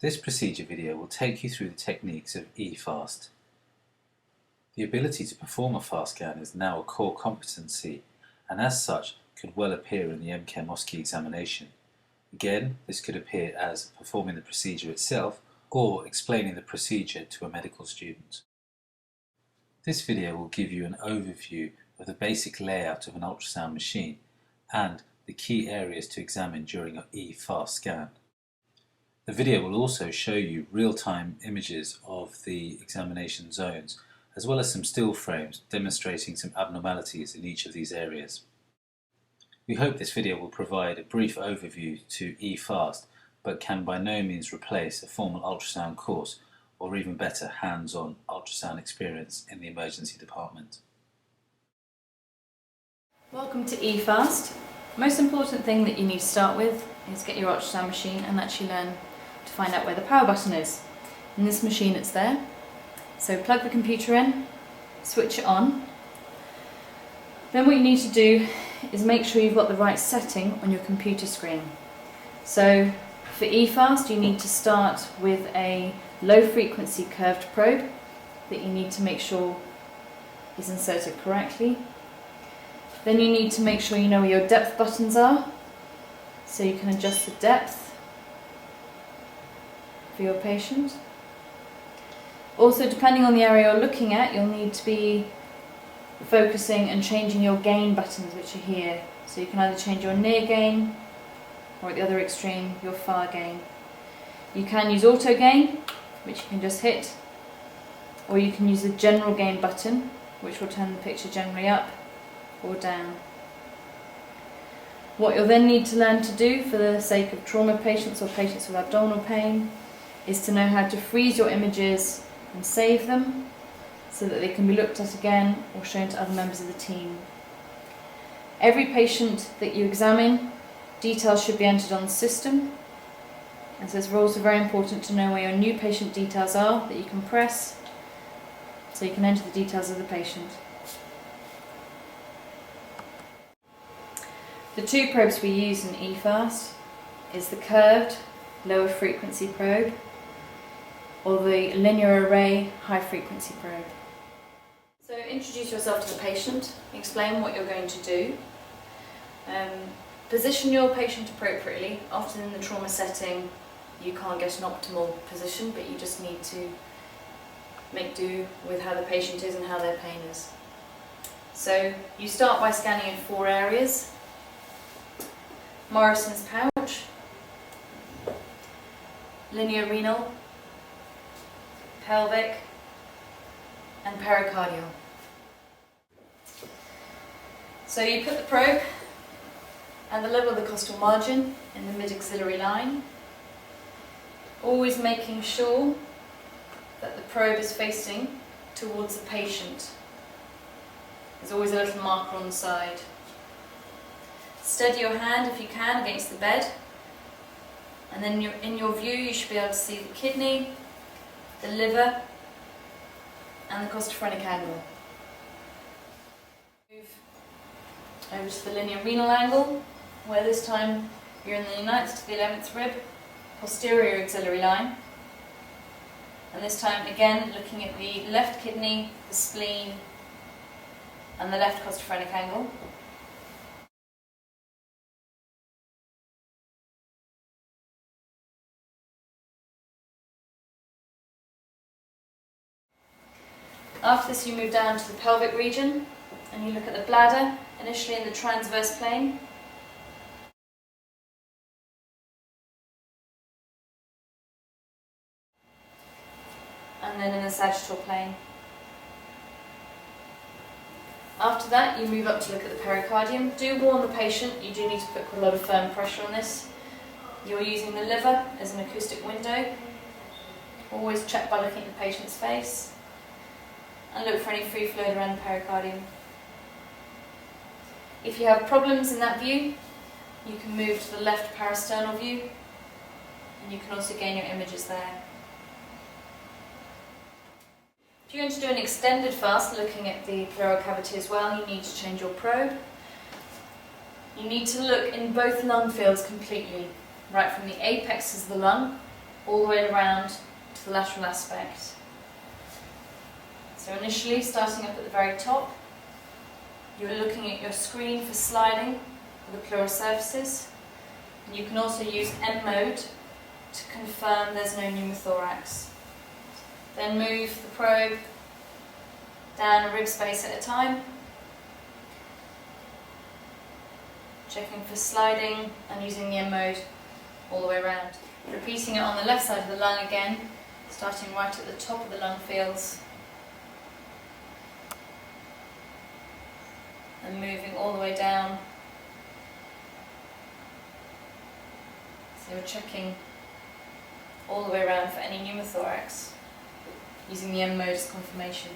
This procedure video will take you through the techniques of eFast. The ability to perform a fast scan is now a core competency and as such could well appear in the MChem OSCE examination. Again, this could appear as performing the procedure itself or explaining the procedure to a medical student. This video will give you an overview of the basic layout of an ultrasound machine and the key areas to examine during an eFast scan. The video will also show you real-time images of the examination zones as well as some still frames demonstrating some abnormalities in each of these areas. We hope this video will provide a brief overview to eFast, but can by no means replace a formal ultrasound course or even better hands-on ultrasound experience in the emergency department. Welcome to eFast. The most important thing that you need to start with is get your ultrasound machine and actually learn to find out where the power button is. In this machine it's there. So plug the computer in, switch it on. Then what you need to do is make sure you've got the right setting on your computer screen. So for eFast you need to start with a low frequency curved probe that you need to make sure is inserted correctly. Then you need to make sure you know where your depth buttons are so you can adjust the depth for your patient. Also, depending on the area you're looking at, you'll need to be focusing and changing your gain buttons, which are here. So you can either change your near gain or at the other extreme your far gain. You can use auto gain, which you can just hit, or you can use the general gain button, which will turn the picture generally up or down. What you'll then need to learn to do for the sake of trauma patients or patients with abdominal pain is to know how to freeze your images and save them so that they can be looked at again or shown to other members of the team. Every patient that you examine, details should be entered on the system, and so it's also very important to know where your new patient details are that you can press so you can enter the details of the patient. The two probes we use in eFast is the curved lower frequency probe or the linear array high frequency probe. So introduce yourself to the patient, explain what you're going to do, position your patient appropriately. Often in the trauma setting you can't get an optimal position, but you just need to make do with how the patient is and how their pain is. So you start by scanning in 4 areas: Morrison's pouch, linear renal, pelvic and pericardial. So you put the probe at the level of the costal margin in the mid-axillary line, always making sure that the probe is facing towards the patient. There's always a little marker on the side. Steady your hand if you can against the bed, and then in your view you should be able to see the kidney, the liver and the costophrenic angle. Move over to the linear renal angle, where this time you're in the 9th to the 11th rib, posterior axillary line, and this time again looking at the left kidney, the spleen and the left costophrenic angle. After this you move down to the pelvic region and you look at the bladder, initially in the transverse plane. And then in the sagittal plane. After that you move up to look at the pericardium. Do warn the patient, you do need to put quite a lot of firm pressure on this. You're using the liver as an acoustic window. Always check by looking at the patient's face. And look for any free fluid around the pericardium. If you have problems in that view, you can move to the left parasternal view, and you can also gain your images there. If you're going to do an extended fast looking at the pleural cavity as well, you need to change your probe. You need to look in both lung fields completely, right from the apexes of the lung all the way around to the lateral aspect. So initially, starting up at the very top, you're looking at your screen for sliding of the pleural surfaces. And you can also use M mode to confirm there's no pneumothorax. Then move the probe down a rib space at a time, checking for sliding and using the M mode all the way around. Repeating it on the left side of the lung again, starting right at the top of the lung fields and moving all the way down. So you're checking all the way around for any pneumothorax, using the M mode as confirmation.